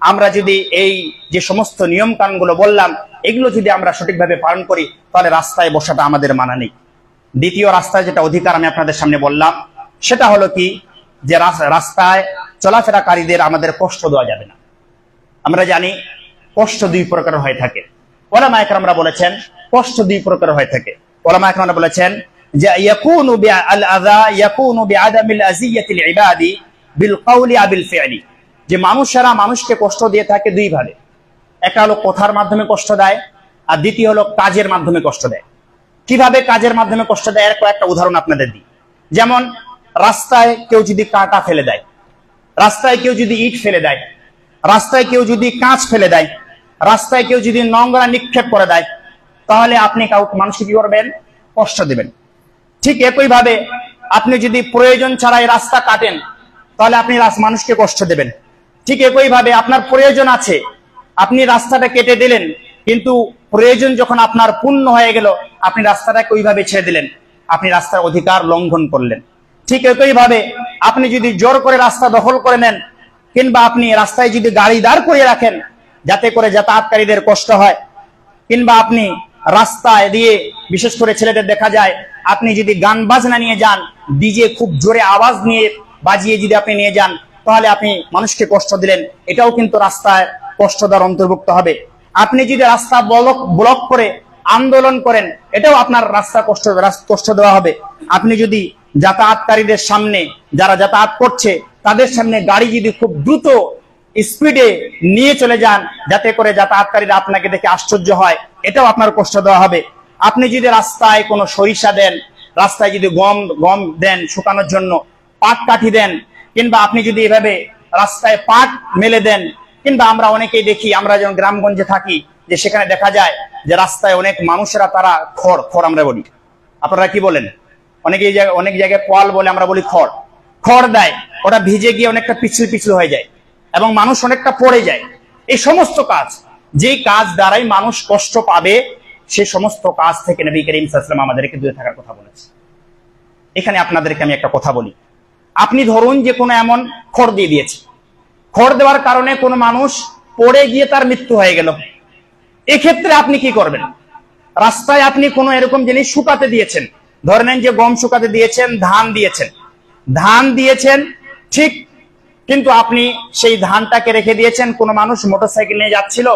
আমরা যদি এই যে সমস্ত নিয়ম কানুনগুলো বললাম এগুলো যদি আমরা সঠিকভাবে পালন করি, তাহলে রাস্তায় বসাটা আমাদের মানা নেই। দ্বিতীয় রাস্তায় যেটা অধিকার আমি আপনাদের সামনে বললাম, সেটা হলো কি যে রাস্তায় চলাফেরাকারীদের আমাদের কষ্ট দেওয়া যাবে না। আমরা জানি কষ্ট দুই প্রকার হয়ে থাকে। উলামা ইকরামরা বলেছেন কষ্ট দুই প্রকার হয়ে থাকে। উলামা ইকরামরা বলেছেন যে ইয়াকুনু বিআল আযা ইয়াকুনু বিআদামিল আযিয়াতিল ইবাদি বিল কওলি আবিল ফি'লি, যে মানুষেরা মানুষকে কষ্ট দিয়ে থাকে দুই ভাবে। একটা হলো কথার মাধ্যমে কষ্ট দেয়, আর দ্বিতীয় হলো কাজের মাধ্যমে কষ্ট দেয়। কিভাবে কাজের মাধ্যমে কষ্ট দেয় এর কয়েকটা উদাহরণ আপনাদের দিই। যেমন রাস্তায় কেউ যদি কাঁটা ফেলে দেয়, রাস্তায় কেউ যদি ইট ফেলে দেয়, রাস্তায় কেউ যদি কাঁচ ফেলে দেয়, রাস্তায় কেউ যদি নোংরা নিক্ষেপ করে দেয়, তাহলে আপনি মানুষকে কি করবেন? কষ্ট দেবেন। ঠিক একইভাবে আপনি যদি প্রয়োজন ছাড়াই রাস্তা কাটেন, তাহলে আপনি মানুষকে কষ্ট দেবেন। ঠিক একইভাবে আপনার প্রয়োজন আছে, আপনি রাস্তাটা কেটে দিলেন, কিন্তু প্রয়োজন যখন আপনার পূর্ণ হয়ে গেল, আপনি রাস্তাটাকে ওইভাবে ছেড়ে দিলেন, আপনি রাস্তার অধিকার লঙ্ঘন করলেন। ঠিক একইভাবে আপনি যদি জোর করে রাস্তা দখল করে নেন, কিংবা আপনি রাস্তায় যদি গাড়ি দাঁড় করিয়ে রাখেন যাতে করে যাতায়াতকারীদের কষ্ট হয়, কিংবা আপনি রাস্তায় দিয়ে, বিশেষ করে ছেলেদের দেখা যায়, আপনি যদি গান বাজনা নিয়ে যান, ডিজে খুব জোরে আওয়াজ নিয়ে বাজিয়ে যদি আপনি নিয়ে যান, তাহলে আপনি মানুষকে কষ্ট দিলেন, এটাও কিন্তু রাস্তায় কষ্ট দেওয়ার অন্তর্ভুক্ত হবে। আপনি যদি রাস্তা ব্লক করে আন্দোলন করেন, এটাও আপনার রাস্তা কষ্ট দেওয়া হবে। আপনি যদি যাতায়াতকারীদের সামনে, যারা যাতায়াত করছে তাদের সামনে গাড়ি যদি খুব দ্রুত স্পিডে নিয়ে চলে যান যাতে করে যাতায়াতকারীরা আপনাকে দেখে আশ্চর্য হয়, এটাও আপনার কষ্ট দেওয়া হবে। আপনি যদি রাস্তায় কোনো সরিষা দেন, রাস্তায় যদি গম দেন শুকানোর জন্য, পাট কাঠি দেন, কিংবা আপনি যদি এভাবে রাস্তায় পাট মেলে দেন, কিংবা আমরা অনেকেই দেখি, আমরা যখন গ্রামগঞ্জে থাকি, যে সেখানে দেখা যায় যে রাস্তায় অনেক মানুষেরা তারা খড় আমরা বলি, আপনারা কি বলেন? অনেক জায়গায় পোয়াল বলে, আমরা বলি খড় দেয়, ওটা ভিজে গিয়ে অনেকটা পিছল হয়ে যায় এবং মানুষ অনেকটা পড়ে যায়। এই সমস্ত কাজ, যেই কাজ দ্বারাই মানুষ কষ্ট পাবে, সে সমস্ত কাজ থেকে নবী করিম সাল্লাল্লাহু আলাইহি ওয়াসাল্লাম আমাদেরকে দূরে থাকার কথা বলেছে। এখানে আপনাদেরকে আমি একটা কথা বলি, আপনি ধরুন যে কোনো এমন খড় দিয়ে দিয়েছে, খড় দেওয়ার কারণে কোনো মানুষ পড়ে গিয়ে তার মৃত্যু হয়ে গেল, এক্ষেত্রে আপনি কি করবেন? রাস্তায় আপনি কোনো এরকম জিনিস শুকাতে দিয়েছেন, ধরে নেন যে গম শুকাতে দিয়েছেন, ধান দিয়েছেন, ঠিক, কিন্তু আপনি সেই ধানটাকে রেখে দিয়েছেন, কোনো মানুষ মোটরসাইকেল নিয়ে যাচ্ছিল,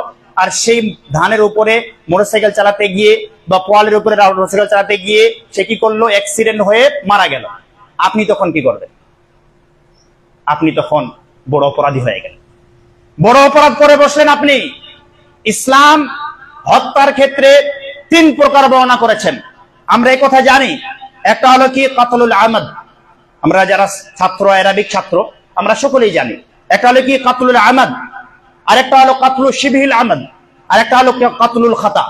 আর সেই ধানের উপরে মোটরসাইকেল চালাতে গিয়ে বা পোয়ালের উপরে মোটরসাইকেল চালাতে গিয়ে সে কি করলো? অ্যাক্সিডেন্ট হয়ে মারা গেল। আপনি তখন কি করবেন? আপনি তখন বড় অপরাধী হয়ে গেলেন, বড় অপরাধ করে বসলেন আপনি। ইসলাম হত্যার ক্ষেত্রে 3 প্রকার বর্ণনা করেছেন, আমরা এই কথা জানি। একটা হলো কি কাতলুল আমাদ, আমরা যারা ছাত্র, আরবিক ছাত্র, আমরা সকলেই জানি। একটা হলো কি কাতলুল আমাদ, আর একটা হলো কাতলু শিবহিল আমাদ, আর একটা হলো কাতলুল খাতা।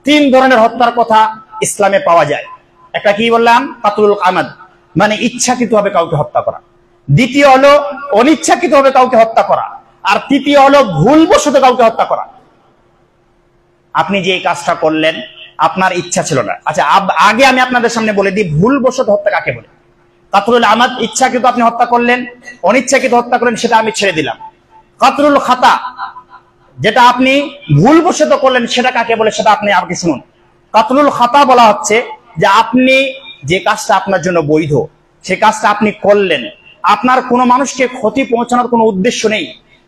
3 ধরনের হত্যার কথা ইসলামে পাওয়া যায়। একটা কি বললাম? কাতলুল আমাদ, মানে ইচ্ছাকৃতভাবে কাউকে হত্যা করা। দ্বিতীয় হলো অনিচ্ছাকৃতভাবে কাউকে হত্যা করা, আর তৃতীয় হলো ভুলবশত কাউকে হত্যা করা। আপনি যে এই কাজটা করলেন আপনার ইচ্ছা ছিল না। আচ্ছা, আগে আমি আপনাদের সামনে বলে দিই ভুলবশত হত্যা কাকে বলে। কাতলুল আমাদ ইচ্ছাকৃত আপনি হত্যা করলেন, অনিচ্ছাকৃত হত্যা করলেন, সেটা আমি ছেড়ে দিলাম। কাতলুল খাতা, যেটা আপনি ভুলবশত করলেন, সেটা কাকে বলে সেটা আপনি আমাকে শুনুন। কাতলুল খাতা বলা হচ্ছে যে আপনি যে কাজটা আপনার জন্য বৈধ, সে কাজটা আপনি করলেন, আপনার কোনো মানুষকে ক্ষতি পৌঁছানোর কোনো উদ্দেশ্য নেই,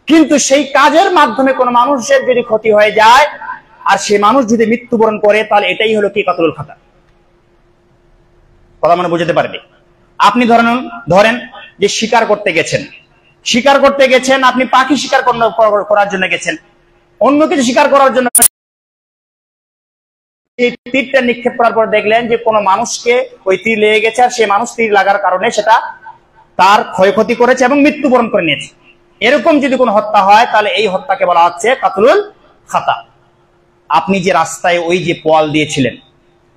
কিন্তু সেই কাজের মাধ্যমে কোনো মানুষের যদি ক্ষতি হয়ে যায় আর সে মানুষ যদি মৃত্যুবরণ করে, তাহলে এটাই হলো কি কাতলুল খাতা। কথা মানে বুঝতে পারবে? আপনি ধরেন যে শিকার করতে গেছেন, আপনি পাখি শিকার করার জন্য গেছেন, অন্য কিছু শিকার করার জন্য তীরটা নিক্ষেপ করার পর দেখলেন যে কোনো মানুষকে ওই তীর লেগে গেছে, আর সেই মানুষ তীর লাগার কারণে সেটা তার ক্ষয়ক্ষতি করেছে এবং মৃত্যুবরণ করে নিয়েছে। এরকম যদি কোনো হত্যা হয়, তাহলে এই হত্যাকে বলা হচ্ছে কাতলুল খাতা। আপনি যে রাস্তায় ওই যে পোয়াল দিয়েছিলেন,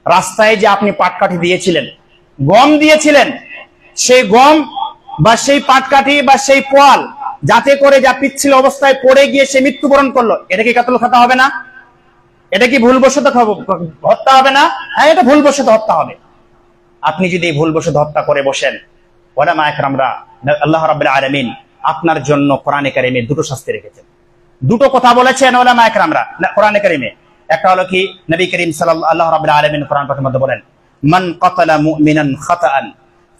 রাস্তায় যে আপনি পাটকাঠি দিয়েছিলেন, গম দিয়েছিলেন, সেই গম বা সেই পাটকাঠি বা সেই পোয়াল যাতে করে যা পিচ্ছিল অবস্থায় পড়ে গিয়ে সে মৃত্যুবরণ করলো, এটা কি কাতলুল খাতা হবে না? এটা কি ভুলবশত হত্যা হবে না? হ্যাঁ, এটা ভুলবশত হত্যা হবে। আপনি যদি ভুলবশত হত্যা করে বসেন, ওলামা একরামরা, আল্লাহ রাব্বুল আলামিন আপনার জন্য কোরআনে কারিমে 2টো শাস্তি রেখেছেন, 2টো কথা বলেছেন ওলামা একরামরা কোরআনে কারিমে। একটা হলো কি নবী করিম সাল্লাল্লাহু আল্লাহ রাব্বুল আলামিন কোরআন পাকের মধ্যে বলেন, মান কাতালা মুমিনান খাতাআন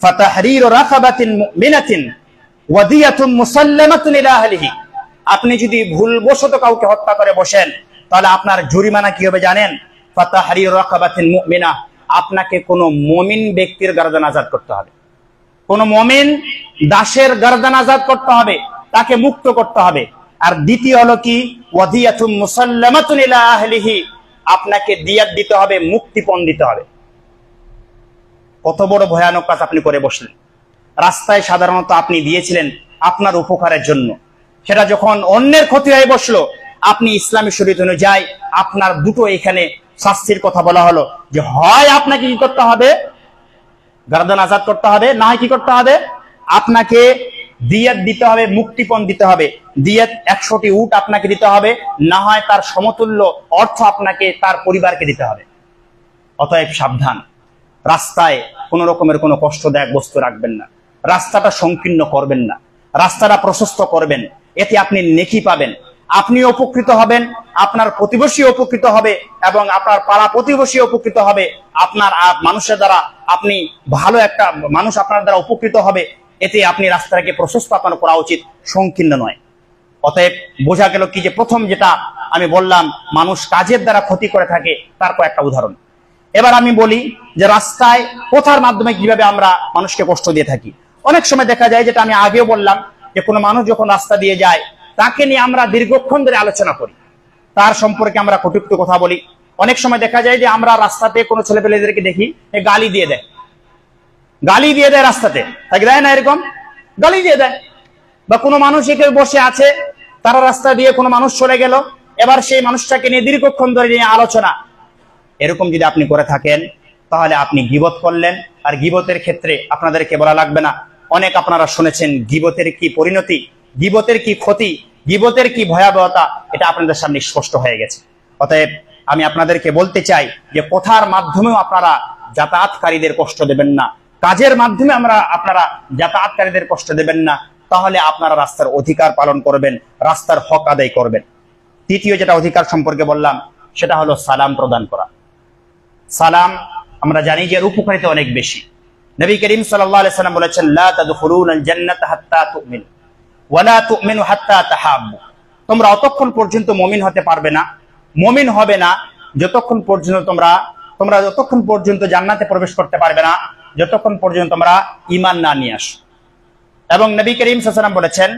ফাতাহরিরু রাকাবাতিন মুমিনাতিন ওয়া দিয়াতুন মুসাল্লামাতুন ইলা আহলিহি। আপনি যদি ভুলবশত কাউকে হত্যা করে বসেন, তাহলে আপনার জরিমানা কি হবে জানেন? ফাতাহরিরু রাকাবাতিন মুমিনা, আপনাকে কোনো মুমিন ব্যক্তির গর্দান আযাদ করতে হবে, কোন মুমিন দাসের গর্দান আযাদ করতে হবে, তাকে মুক্ত করতে হবে। আর দ্বিতীয় হলো কি ওয়াদিয়াতুম মুসাল্লামাতুন ইলা আহলিহি, আপনাকে দিয়াত দিতে হবে, মুক্তিপণ দিতে হবে। কত বড় ভয়ানক কাজ আপনি করে বসলেন। রাস্তায় সাধারণত আপনি দিয়েছিলেন, আপনার উপকারের জন্য। সেটা যখন অন্যের ক্ষতি হয়ে বসলো, আপনি ইসলামী শরীয়ত অনুযায়ী আপনার দুটো এখানে শাস্তির কথা বলা হলো, যে হয় আপনাকে কি করতে হবে, গর্দান আজাদ করতে হবে, না হয় কি করতে হবে, আপনাকে দিয়াত দিতে হবে, মুক্তিপণ দিতে হবে। দিয়াত 100টি উট আপনাকে দিতে হবে, না হয় তার সমতুল্য অর্থ আপনাকে তার পরিবারকে দিতে হবে। অতএব সাবধান, রাস্তায় কোন রকমের কোনো কষ্টদায়ক বস্তু রাখবেন না, রাস্তাটা সংকীর্ণ করবেন না, রাস্তাটা প্রশস্ত করবেন। এতে আপনি নেকি পাবেন, আপনি উপকৃত হবেন, আপনার প্রতিবেশী উপকৃত হবে, এবং আপনার পাড়া প্রতিবেশী উপকৃত হবে। আপনার মানুষের দ্বারা আপনি ভালো একটা মানুষ আপনার দ্বারা উপকৃত হবে। এতে আপনি রাস্তাটাকে প্রশস্ত আপনার করা উচিত, সংকীর্ণ নয়। অতএব বোঝা গেল কি, যে প্রথম যেটা আমি বললাম, মানুষ কাজের দ্বারা ক্ষতি করে থাকে, তার কয়েকটা উদাহরণ। এবার আমি বলি যে রাস্তায় কথার মাধ্যমে কিভাবে আমরা মানুষকে কষ্ট দিয়ে থাকি। অনেক সময় দেখা যায়, যেটা আমি আগেও বললাম, যে কোনো মানুষ যখন রাস্তা দিয়ে যায়, তাকে নিয়ে আমরা দীর্ঘক্ষণ ধরে আলোচনা করি, তার সম্পর্কে আমরা কটূক্তি কথা বলি। অনেক সময় দেখা যায় যে আমরা রাস্তাতে কোনো ছেলেপেলেদেরকে দেখি, গালি দিয়ে দেয়, গালি দিয়ে দেয় রাস্তাতে, তাকে দেয় না, এরকম গালি দিয়ে দেয়। বা কোনো মানুষ এখানে বসে আছে, তারা রাস্তা দিয়ে কোনো মানুষ চলে গেল, এবার সেই মানুষটাকে নিয়ে দীর্ঘক্ষণ ধরে নিয়ে আলোচনা। এরকম যদি আপনি করে থাকেন, তাহলে আপনি গীবত করলেন। আর গীবতের ক্ষেত্রে আপনাদেরকে বলা লাগবে না, অনেক আপনারা শুনেছেন গীবতের কি পরিণতি, গীবতের কি ক্ষতি, গীবতের কি ভয়াবহতা, এটা আপনাদের সামনে স্পষ্ট হয়ে গেছে। অতএব আমি আপনাদেরকে বলতে চাই, যে কথার মাধ্যমেও আপনারা যাতায়াতকারীদের কষ্ট দেবেন না, কাজের মাধ্যমে আপনারা যাতায়াতকারীদের কষ্ট দেবেন না, তাহলে আপনারা রাস্তার অধিকার পালন করবেন, রাস্তার হক আদায় করবেন। তৃতীয় যেটা অধিকার সম্পর্কে বললাম, সেটা হলো সালাম প্রদান করা। সালাম আমরা জানি যে এর উপকারিতা অনেক বেশি। নবী করিম সাল্লাল্লাহু আলাইহি সাল্লাম বলেছেন, লা তাদখুলুনাল জান্নাতা হাত্তা তুমিনু ওয়া লা তুমিনু হাত্তা তাহাব্বু। তোমরা অতক্ষণ পর্যন্ত মুমিন হতে পারবে না, মুমিন হবে না যতক্ষণ পর্যন্ত তোমরা যতক্ষণ পর্যন্ত জান্নাতে প্রবেশ করতে পারবে না, যতক্ষণ পর্যন্ত তোমরা ঈমান না নিয়ে আসো। এবং নবী করিম সাল্লাল্লাহু আলাইহি ওয়াসাল্লাম বলেছেন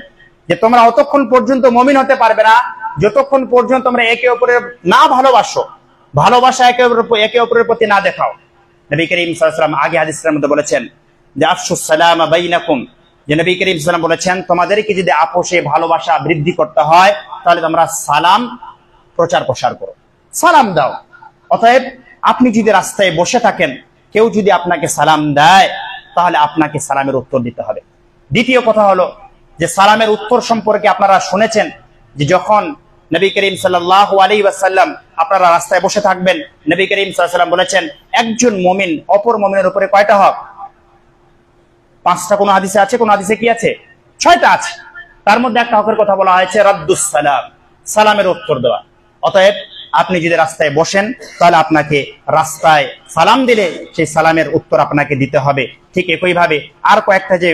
যে তোমরা অতক্ষণ পর্যন্ত মুমিন হতে পারবে না যতক্ষণ পর্যন্ত তোমরা একে অপরের না ভালোবাসো, ভালোবাসা একে অপরের প্রতি না দেখাও। নবী করিম সাল্লাল্লাহু আলাইহি ওয়াসাল্লাম আগে হাদিসের মধ্যে বলেছেন যে আফশুস সালামা বাইনাকুম, যে নবী করিম সাল্লাল্লাহু আলাইহি ওয়াসাল্লাম বলেছেন তোমাদেরকে যদি আপোষে ভালোবাসা বৃদ্ধি করতে হয়, তাহলে তোমরা সালাম প্রচার প্রসার করো, সালাম দাও। অতএব আপনি যদি রাস্তায় বসে থাকেন, কেউ যদি আপনাকে সালাম দেয়, তাহলে আপনাকে সালামের উত্তর দিতে হবে। দ্বিতীয় কথা হলো যে সালামের উত্তর সম্পর্কে আপনারা শুনেছেন যে যখন নবী করিম সাল্লাল্লাহু আলাইহি ওয়াসাল্লাম আপনারা রাস্তায় বসে থাকবেন, নবী করিম সাল্লাল্লাহু আলাইহি ওয়াসাল্লাম বলেছেন একজন মুমিন অপর মুমিনের উপরে কয়টা হক? 5টা কোন হাদিসে আছে, কোন হাদিসে কি আছে? 6টা আছে। তার মধ্যে একটা হকের কথা বলা হয়েছে রাদ্দুস সালাম, সালামের উত্তর দেওয়া। অতএব আপনি যদি রাস্তায় বসেন, তাহলে আপনাকে রাস্তায় সালাম দিলে সেই সালামের উত্তর আপনাকে দিতে হবে। ঠিক একইভাবে আর কয়েকটা যে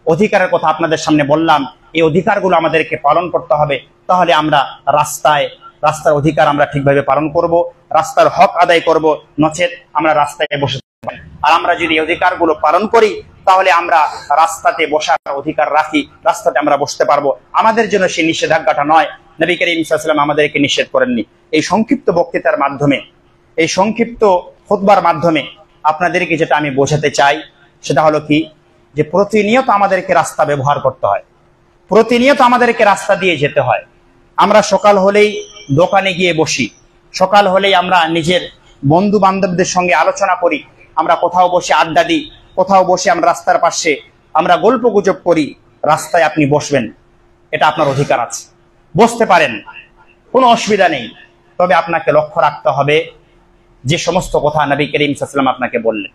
অধিকারের কথা আপনাদের সামনে বললাম, এই অধিকারগুলো আমাদেরকে পালন করতে হবে। তাহলে আমরা রাস্তার অধিকার আমরা ঠিকভাবে পালন করব, রাস্তার হক আদায় করব, নচেত আমরা রাস্তায় বসে থাকব। আর আমরা যদি এই অধিকারগুলো পালন করি, তাহলে আমরা রাস্তাতে বসার অধিকার রাখি, রাস্তাতে আমরা বসতে পারবো। আমাদের জন্য সেই নিষেধাজ্ঞাটা নয়, নবী করিম সাল্লাল্লাহু আলাইহি ওয়াসাল্লাম আমাদেরকে নিষেধ করেননি। এই সংক্ষিপ্ত বক্তৃতার মাধ্যমে, এই সংক্ষিপ্ত খুতবার মাধ্যমে আপনাদেরকে যেটা আমি বোঝাতে চাই, সেটা হলো কি, যে প্রতিনিয়ত আমাদেরকে রাস্তা ব্যবহার করতে হয়, প্রতিনিয়ত আমাদেরকে রাস্তা দিয়ে যেতে হয়। আমরা সকাল হলেই দোকানে গিয়ে বসি, সকাল হলেই আমরা নিজের বন্ধু বান্ধবদের সঙ্গে আলোচনা করি, আমরা কোথাও বসে আড্ডা দিই, কোথাও বসে আমরা রাস্তার পাশে আমরা গল্প গুজব করি। রাস্তায় আপনি বসবেন, এটা আপনার অধিকার আছে, বসতে পারেন, কোনো অসুবিধা নেই। তবে আপনাকে লক্ষ্য রাখতে হবে যে সমস্ত কথা নবী করিম সাল্লাল্লাহু আলাইহি ওয়াসাল্লাম আপনাকে বললেন,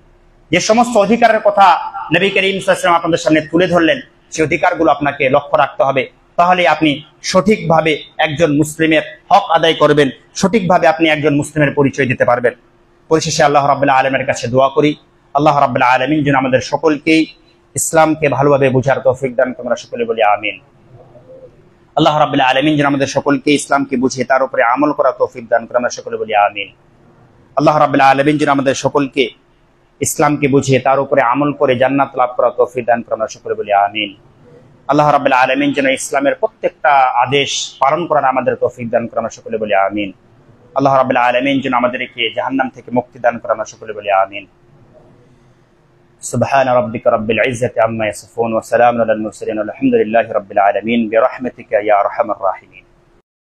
যে সমস্ত অধিকারের কথা নবী করিম সাল্লাল্লাহু আলাইহি ওয়াসাল্লাম আপনাদের সামনে তুলে ধরলেন, সেই অধিকারগুলো আপনাকে লক্ষ্য রাখতে হবে। তাহলে আপনি সঠিকভাবে একজন মুসলিমের হক আদায় করবেন, সঠিকভাবে আপনি একজন মুসলিমের পরিচয় দিতে পারবেন। পরিশেষে আল্লাহ রাব্বুল আলামিনের কাছে দোয়া করি, আল্লাহ রাব্বুল আলামিন যেন আমাদের সকলকেই ইসলামকে ভালোভাবে বোঝার তৌফিক দান করেন, আমরা সকলে বলি আমিন। আল্লাহ রাব্বুল আলামিন যেন আমাদের সকলকে ইসলামকে বুঝে তার উপরে আমল করার তৌফিক দান করেন, আমরা সকলে বলি আমিন। আল্লাহ রাব্বুল আলামিন যেন আমাদের সকলকে ইসলামকে বুঝে তার উপরে আমল করে জান্নাত লাভ করার তৌফিক দান করেন, আমরা সকলে বলি আমিন। আল্লাহ রাব্বুল আলামিন যেন ইসলামের প্রত্যেকটা আদেশ পালন করার আমাদের তৌফিক দান করেন, আমরা সকলে বলি আমিন। আল্লাহ রাব্বুল আলামিন যেন আমাদেরকে জাহান্নাম থেকে মুক্তি দান করেন, আমরা সকলে বলি আমিন। سبحان ربك رب العزة عما يصفون وسلام على المرسلين والحمد لله رب العالمين برحمتك يا أرحم الراحمين